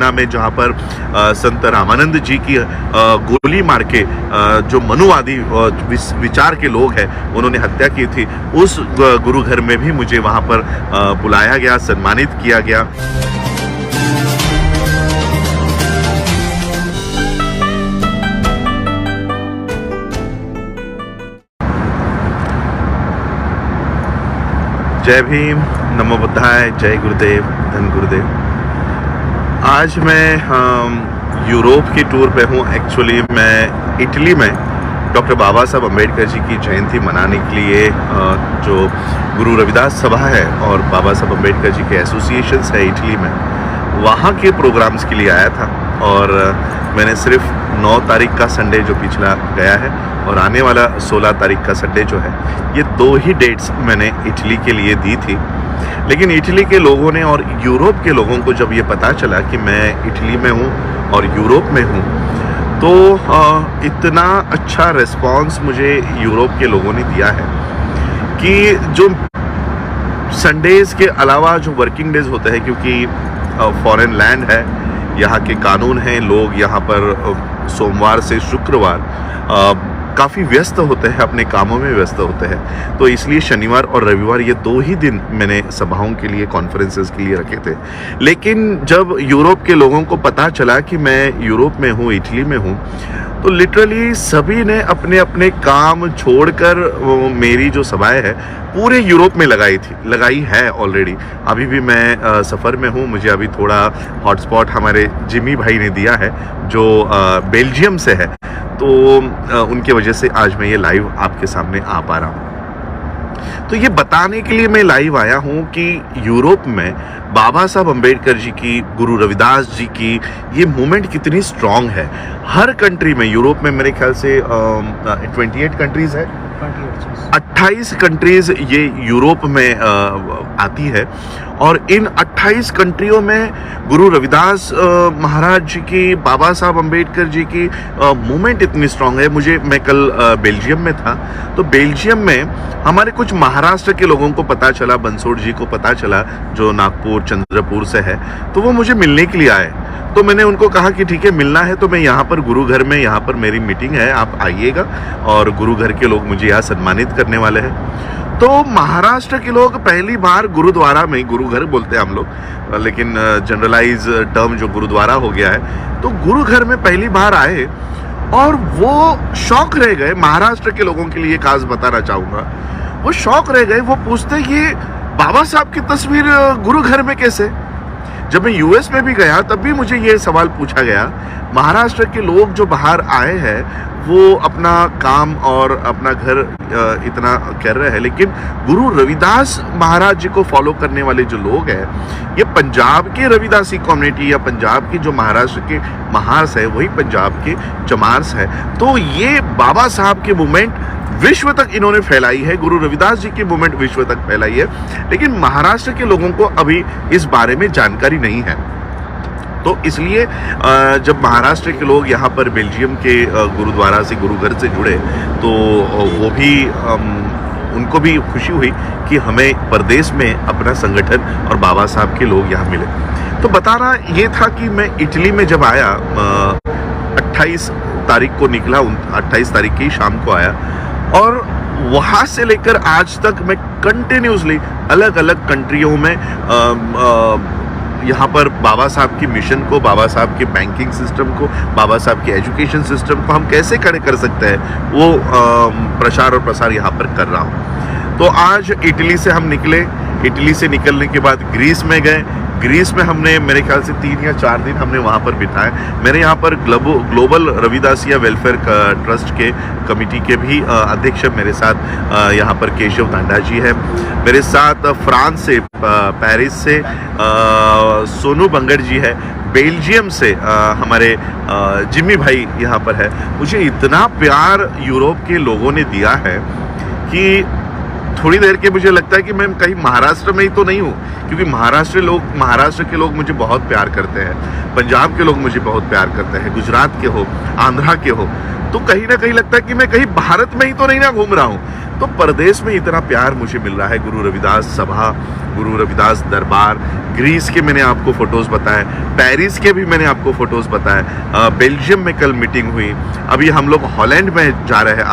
पटना में जहाँ पर संत रामानंद जी की गोली मार के जो मनुवादी विचार के लोग हैं उन्होंने हत्या की थी, उस गुरु घर में भी मुझे वहाँ पर बुलाया गया, सम्मानित किया गया। जय भीम, नमो बुद्धाय, जय गुरुदेव, धन गुरुदेव। आज मैं यूरोप की टूर पे हूँ। एक्चुअली मैं इटली में डॉक्टर बाबा साहब अम्बेडकर जी की जयंती मनाने के लिए जो गुरु रविदास सभा है और बाबा साहब अम्बेडकर जी के एसोसिएशंस है इटली में, वहाँ के प्रोग्राम्स के लिए आया था। और मैंने सिर्फ 9 तारीख का संडे जो पिछला गया है और आने वाला 16 तारीख का संडे जो है, ये 2 ही डेट्स मैंने इटली के लिए दी थी। लेकिन इटली के लोगों ने और यूरोप के लोगों को जब ये पता चला कि मैं इटली में हूँ और यूरोप में हूँ, तो इतना अच्छा रिस्पॉन्स मुझे यूरोप के लोगों ने दिया है कि जो संडेज़ के अलावा जो वर्किंग डेज होते हैं, क्योंकि फॉरेन लैंड है, यहाँ के कानून हैं, लोग यहाँ पर सोमवार से शुक्रवार काफ़ी व्यस्त होते हैं, अपने कामों में व्यस्त होते हैं, तो इसलिए शनिवार और रविवार ये 2 ही दिन मैंने सभाओं के लिए, कॉन्फ्रेंसेस के लिए रखे थे। लेकिन जब यूरोप के लोगों को पता चला कि मैं यूरोप में हूँ, इटली में हूँ, तो लिटरली सभी ने अपने अपने काम छोड़कर मेरी जो सभाएं हैं पूरे यूरोप में लगाई है ऑलरेडी। अभी भी मैं सफ़र में हूँ। मुझे अभी थोड़ा हॉटस्पॉट हमारे जिमी भाई ने दिया है जो बेल्जियम से है, तो उनके वजह से आज मैं ये लाइव आपके सामने आ पा रहा हूँ। तो ये बताने के लिए मैं लाइव आया हूँ कि यूरोप में बाबा साहब अम्बेडकर जी की, गुरु रविदास जी की ये मूवमेंट कितनी स्ट्रांग है। हर कंट्री में, यूरोप में मेरे ख्याल से 28 कंट्रीज़ है, 28 कंट्रीज़ ये यूरोप में आती है। और इन 28 कंट्रियों में गुरु रविदास महाराज जी की, बाबा साहब अम्बेडकर जी की मूवमेंट इतनी स्ट्रांग है। मैं कल बेल्जियम में था, तो बेल्जियम में हमारे कुछ महाराष्ट्र के लोगों को पता चला, बंसोड़ जी को पता चला जो नागपुर चंद्रपुर से है, तो वो मुझे मिलने के लिए आए। तो मैंने उनको कहा कि ठीक है, मिलना है तो मैं यहाँ पर गुरु घर में, यहाँ पर मेरी मीटिंग है, आप आइएगा। और गुरु घर के लोग मुझे यहाँ सम्मानित करने वाले हैं। तो महाराष्ट्र के लोग पहली बार गुरुद्वारा में, गुरु घर बोलते हैं हम लोग, लेकिन जनरलाइज टर्म जो गुरुद्वारा हो गया है, तो गुरु घर में पहली बार आए और वो शौक रह गए। महाराष्ट्र के लोगों के लिए खास बताना चाहूँगा, वो शौक रह गए। वो पूछते ये बाबा साहब की तस्वीर गुरु घर में कैसे? जब मैं यूएस में भी गया तब भी मुझे ये सवाल पूछा गया। महाराष्ट्र के लोग जो बाहर आए हैं वो अपना काम और अपना घर इतना कर रहे हैं, लेकिन गुरु रविदास महाराज जी को फॉलो करने वाले जो लोग हैं, ये पंजाब के रविदासी कम्युनिटी या पंजाब की जो महाराष्ट्र के महार्स है, वही पंजाब के चमार्स है। तो ये बाबा साहब की मूवमेंट विश्व तक इन्होंने फैलाई है, गुरु रविदास जी की मूवमेंट विश्व तक फैलाई है, लेकिन महाराष्ट्र के लोगों को अभी इस बारे में जानकारी नहीं है। तो इसलिए जब महाराष्ट्र के लोग यहाँ पर बेल्जियम के गुरुद्वारा से, गुरु घर से जुड़े, तो वो भी उनको भी खुशी हुई कि हमें प्रदेश में अपना संगठन और बाबा साहब के लोग यहाँ मिले। तो बताना ये था कि मैं इटली में जब आया, 28 तारीख को निकला, 28 तारीख की शाम को आया, और वहाँ से लेकर आज तक मैं कंटिन्यूसली अलग अलग कंट्रियों में यहाँ पर बाबा साहब की मिशन को, बाबा साहब के बैंकिंग सिस्टम को, बाबा साहब के एजुकेशन सिस्टम को हम कैसे खड़े कर सकते हैं, वो प्रचार और प्रसार यहाँ पर कर रहा हूँ। तो आज इटली से हम निकले। इटली से निकलने के बाद ग्रीस में गए। ग्रीस में हमने मेरे ख्याल से 3 या 4 दिन हमने वहाँ पर बिताए। मेरे यहाँ पर ग्लोबल रविदासिया वेलफेयर ट्रस्ट के कमेटी के भी अध्यक्ष मेरे साथ यहाँ पर केशव धांडा जी है। मेरे साथ फ्रांस से, पेरिस से सोनू बंगड़ जी है। बेल्जियम से हमारे जिमी भाई यहाँ पर है। मुझे इतना प्यार यूरोप के लोगों ने दिया है कि थोड़ी देर के मुझे लगता है कि मैं कहीं महाराष्ट्र में ही तो नहीं हूँ, क्योंकि महाराष्ट्र के लोग मुझे बहुत प्यार करते हैं, पंजाब के लोग मुझे बहुत प्यार करते हैं, गुजरात के हो, आंध्रा के हो, तो कहीं ना कहीं लगता है कि मैं कहीं भारत में ही तो नहीं ना घूम रहा हूँ। तो परदेश में इतना प्यार मुझे मिल रहा है। गुरु रविदास सभा, गुरु रविदास दरबार, ग्रीस के मैंने आपको फ़ोटोज़ बताए, पेरिस के भी मैंने आपको फ़ोटोज़ बताए, बेल्जियम में कल मीटिंग हुई, अभी हम लोग हॉलैंड में जा रहे हैं।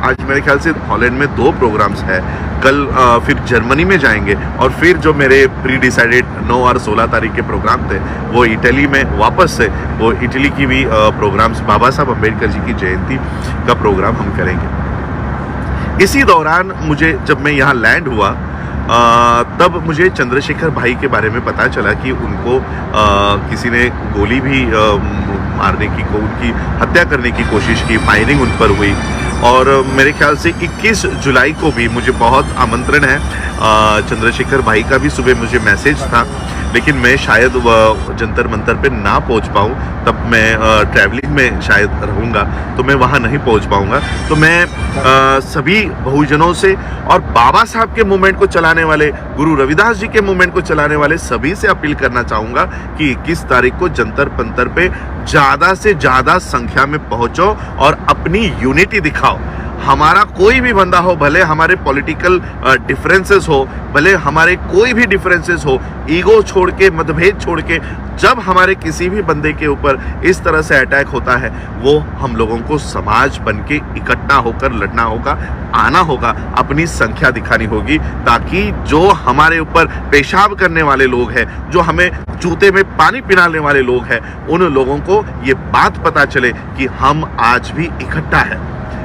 आज मेरे ख्याल से हॉलैंड में 2 प्रोग्राम्स है, कल फिर जर्मनी में जाएंगे, और फिर जो मेरे प्री डिसाइडेड 9 और 16 तारीख के प्रोग्राम थे वो इटली में वापस से वो इटली की भी प्रोग्राम्स, बाबा साहब अम्बेडकर जी की जयंती का प्रोग्राम हम करेंगे। इसी दौरान मुझे जब मैं यहाँ लैंड हुआ तब मुझे चंद्रशेखर भाई के बारे में पता चला कि उनको किसी ने गोली भी मारने की, उनकी हत्या करने की कोशिश की, फायरिंग उन पर हुई। और मेरे ख्याल से 21 जुलाई को भी मुझे बहुत आमंत्रण है, चंद्रशेखर भाई का भी सुबह मुझे मैसेज था, लेकिन मैं शायद जंतर मंतर पे ना पहुंच पाऊँ, तब मैं ट्रैवलिंग में शायद रहूँगा तो मैं वहाँ नहीं पहुँच पाऊँगा। तो मैं सभी बहुजनों से और बाबा साहब के मूवमेंट को चलाने वाले, गुरु रविदास जी के मूवमेंट को चलाने वाले सभी से अपील करना चाहूँगा कि 21 तारीख को जंतर मंतर पे ज़्यादा से ज़्यादा संख्या में पहुँचो और अपनी यूनिटी दिखाओ। हमारा कोई भी बंदा हो, भले हमारे पॉलिटिकल डिफरेंसेस हो, भले हमारे कोई भी डिफरेंसेस हो, ईगो छोड़ के, मतभेद छोड़ के, जब हमारे किसी भी बंदे के ऊपर इस तरह से अटैक होता है, वो हम लोगों को समाज बन के इकट्ठा होकर लड़ना होगा, आना होगा, अपनी संख्या दिखानी होगी, ताकि जो हमारे ऊपर पेशाब करने वाले लोग हैं, जो हमें जूते में पानी पिलाने वाले लोग हैं, उन लोगों को ये बात पता चले कि हम आज भी इकट्ठा हैं।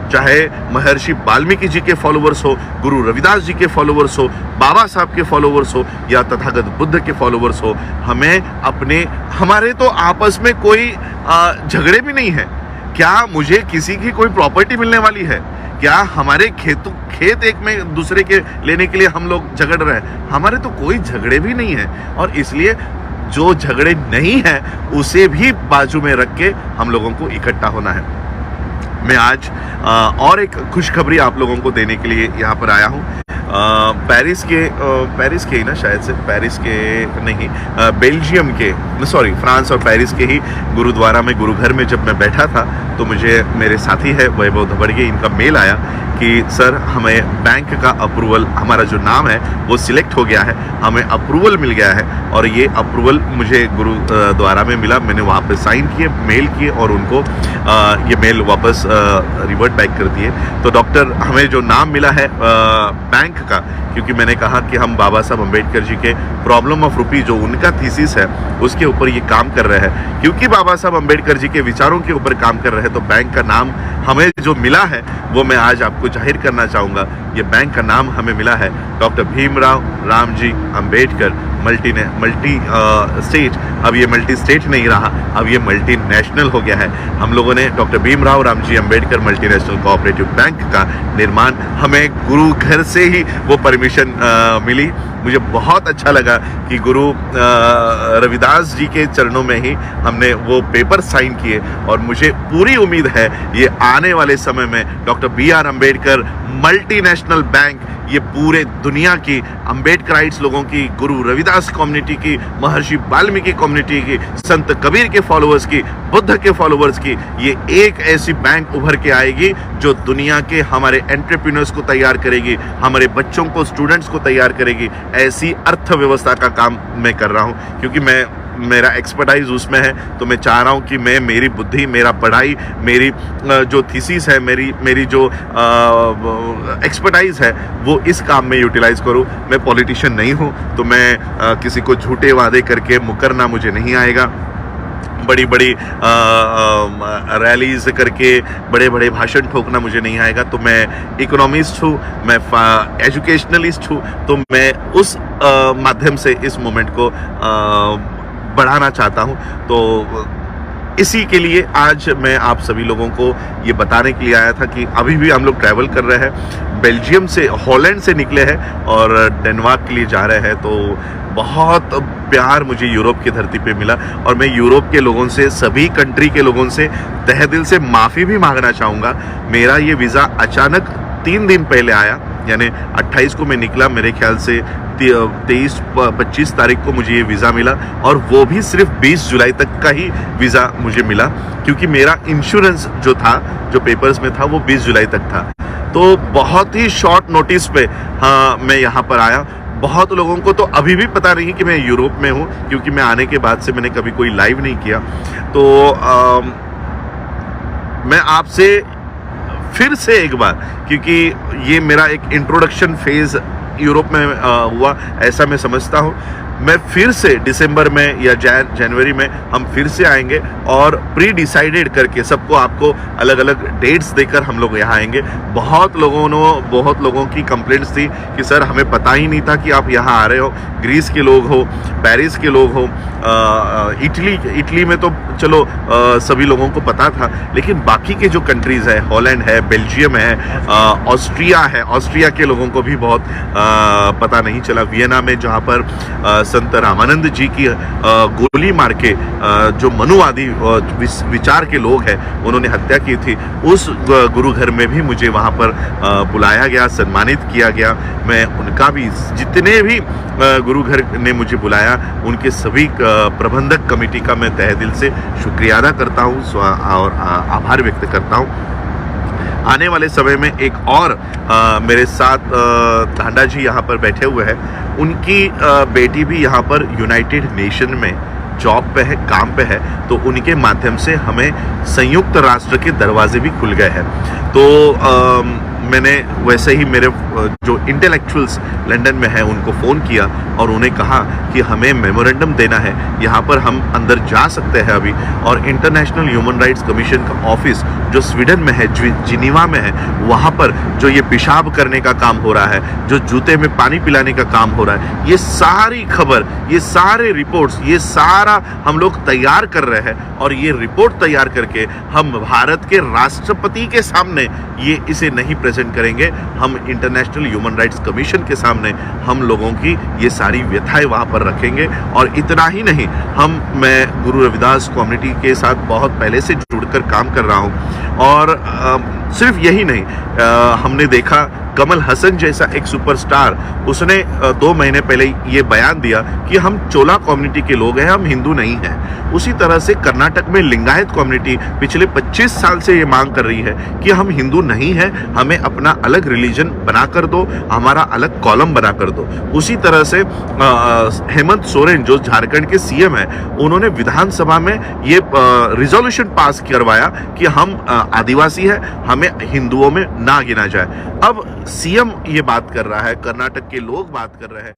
चाहे महर्षि वाल्मीकि जी के फॉलोवर्स हो, गुरु रविदास जी के फॉलोवर्स हो, बाबा साहब के फॉलोवर्स हो, या तथागत बुद्ध के फॉलोवर्स हो, हमारे तो आपस में कोई झगड़े भी नहीं है। क्या मुझे किसी की कोई प्रॉपर्टी मिलने वाली है? क्या हमारे खेत एक में दूसरे के लेने के लिए हम लोग झगड़ रहे हैं? हमारे तो कोई झगड़े भी नहीं है, और इसलिए जो झगड़े नहीं है उसे भी बाजू में रख के हम लोगों को इकट्ठा होना है। मैं आज और एक खुशखबरी आप लोगों को देने के लिए यहाँ पर आया हूँ। पेरिस के ही ना, शायद से पेरिस के नहीं, बेल्जियम के, सॉरी, फ्रांस और पेरिस के ही गुरुद्वारा में, गुरुघर में जब मैं बैठा था तो मुझे मेरे साथी है वैभव धबड़गे, इनका मेल आया कि सर हमें बैंक का अप्रूवल, हमारा जो नाम है वो सिलेक्ट हो गया है, हमें अप्रूवल मिल गया है, और ये अप्रूवल मुझे गुरुद्वारा में मिला। मैंने वहाँ पे साइन किए, मेल किए, और उनको ये मेल वापस रिवर्ट बैक कर दिए। तो डॉक्टर, हमें जो नाम मिला है बैंक का, क्योंकि मैंने कहा कि हम बाबा साहब अम्बेडकर जी के प्रॉब्लम ऑफ रूपी, जो उनका थीसिस है, उसके ऊपर ये काम कर रहे हैं। क्योंकि बाबा साहब अम्बेडकर जी के विचारों के ऊपर काम कर रहे हैं, तो बैंक का नाम हमें जो मिला है वो मैं आज आपको जाहिर करना चाहूँगा। ये बैंक का नाम हमें मिला है doctor Bhimrao Ramji Ambedkar multi state. अब ये मल्टी स्टेट नहीं रहा, अब ये मल्टी नेशनल हो गया है। हम लोगों ने doctor Bhimrao Ramji Ambedkar multinational cooperative bank का निर्माण, हमें गुरु घर से ही वो परमिशन मिली। मुझे बहुत अच्छा लगा कि गुरु रविदास जी के चरणों में ही हमने वो पेपर साइन किए, और मुझे पूरी उम्मीद है ये आने वाले समय में doctor BR Ambedkar multinational bank ये पूरे दुनिया की अम्बेडकराइट्स लोगों की, गुरु रविदास कम्युनिटी की, महर्षि वाल्मीकि कम्युनिटी की, संत कबीर के फॉलोअर्स की, बुद्ध के फॉलोअर्स की, ये एक ऐसी बैंक उभर के आएगी जो दुनिया के हमारे एंटरप्रेन्योर्स को तैयार करेगी, हमारे बच्चों को, स्टूडेंट्स को तैयार करेगी। ऐसी अर्थव्यवस्था का काम मैं कर रहा हूँ, क्योंकि मेरा एक्सपर्टाइज उसमें है। तो मैं चाह रहा हूँ कि मेरी बुद्धि, मेरा पढ़ाई, मेरी जो थीसिस है, मेरी जो एक्सपर्टाइज है, वो इस काम में यूटिलाइज करूँ। मैं पॉलिटिशियन नहीं हूँ, तो मैं किसी को झूठे वादे करके मुकरना मुझे नहीं आएगा। बड़ी बड़ी रैलीज करके बड़े बड़े भाषण ठोकना मुझे नहीं आएगा। तो मैं इकोनॉमिस्ट हूँ, मैं एजुकेशनलिस्ट हूँ, तो मैं उस माध्यम से इस मोमेंट को बढ़ाना चाहता हूँ। तो इसी के लिए आज मैं आप सभी लोगों को ये बताने के लिए आया था कि अभी भी हम लोग ट्रैवल कर रहे हैं, बेल्जियम से, हॉलैंड से निकले हैं और डेनमार्क के लिए जा रहे हैं। तो बहुत प्यार मुझे यूरोप की धरती पे मिला, और मैं यूरोप के लोगों से, सभी कंट्री के लोगों से तहे दिल से माफ़ी भी मांगना चाहूँगा। मेरा ये वीज़ा अचानक 3 दिन पहले आया, यानी 28 को मैं निकला, मेरे ख्याल से 23-25 तारीख को मुझे ये वीज़ा मिला, और वो भी सिर्फ 20 जुलाई तक का ही वीज़ा मुझे मिला, क्योंकि मेरा इंश्योरेंस जो था, जो पेपर्स में था, वो 20 जुलाई तक था। तो बहुत ही शॉर्ट नोटिस पे मैं यहाँ पर आया। बहुत लोगों को तो अभी भी पता नहीं कि मैं यूरोप में हूँ, क्योंकि मैं आने के बाद से मैंने कभी कोई लाइव नहीं किया। तो मैं आपसे फिर से एक बार, क्योंकि ये मेरा एक इंट्रोडक्शन फेज यूरोप में हुआ ऐसा मैं समझता हूँ, मैं फिर से दिसंबर में या जनवरी में हम फिर से आएंगे और प्री डिसाइडेड करके सबको आपको अलग अलग डेट्स देकर हम लोग यहाँ आएंगे। बहुत लोगों की कंप्लेंट्स थी कि सर हमें पता ही नहीं था कि आप यहाँ आ रहे हो। ग्रीस के लोग हो, पेरिस के लोग हो, इटली में तो चलो सभी लोगों को पता था, लेकिन बाकी के जो कंट्रीज़ है, हॉलैंड है, बेल्जियम है, ऑस्ट्रिया है, ऑस्ट्रिया के लोगों को भी बहुत पता नहीं चला। वियना में जहाँ पर संत रामानंद जी की गोली मार के जो मनुवादी विचार के लोग हैं उन्होंने हत्या की थी, उस गुरु घर में भी मुझे वहाँ पर बुलाया गया, सम्मानित किया गया। मैं उनका भी, जितने भी गुरु घर ने मुझे बुलाया उनके सभी प्रबंधक कमेटी का मैं तहे दिल से शुक्रिया अदा करता हूँ और आभार व्यक्त करता हूँ। आने वाले समय में एक और मेरे साथ धांडा जी यहाँ पर बैठे हुए हैं, उनकी बेटी भी यहाँ पर यूनाइटेड नेशन में जॉब पे है, काम पे है, तो उनके माध्यम से हमें संयुक्त राष्ट्र के दरवाजे भी खुल गए हैं। तो मैंने वैसे ही मेरे जो इंटेलेक्चुअल्स लंदन में हैं उनको फ़ोन किया और उन्हें कहा कि हमें मेमोरेंडम देना है, यहाँ पर हम अंदर जा सकते हैं अभी। और इंटरनेशनल ह्यूमन राइट्स कमीशन का ऑफिस जो स्वीडन में है, जिनीवा में है, वहाँ पर जो ये पेशाब करने का काम हो रहा है, जो जूते में पानी पिलाने का काम हो रहा है, ये सारी खबर, ये सारे रिपोर्ट्स, ये सारा हम लोग तैयार कर रहे हैं। और ये रिपोर्ट तैयार करके हम भारत के राष्ट्रपति के सामने ये इसे नहीं प्रेजेंट करेंगे, हम इंटरनेशनल ह्यूमन राइट्स कमीशन के सामने हम लोगों की ये सारी व्यथाएं वहाँ पर रखेंगे। और इतना ही नहीं, मैं गुरु रविदास कम्युनिटी के साथ बहुत पहले से जुड़कर काम कर रहा हूँ। और सिर्फ यही नहीं, हमने देखा कमल हसन जैसा एक सुपरस्टार, उसने 2 महीने पहले ये बयान दिया कि हम चोला कम्युनिटी के लोग हैं, हम हिंदू नहीं हैं। उसी तरह से कर्नाटक में लिंगायत कम्युनिटी पिछले 25 साल से ये मांग कर रही है कि हम हिंदू नहीं हैं, हमें अपना अलग रिलीजन बना कर दो, हमारा अलग कॉलम बना कर दो। उसी तरह से हेमंत सोरेन जो झारखंड के सीएम है, उन्होंने विधानसभा में ये रिजोल्यूशन पास करवाया कि हम आदिवासी है, हमें हिंदुओं में ना गिना जाए। अब सीएम ये बात कर रहा है, कर्नाटक के लोग बात कर रहे हैं।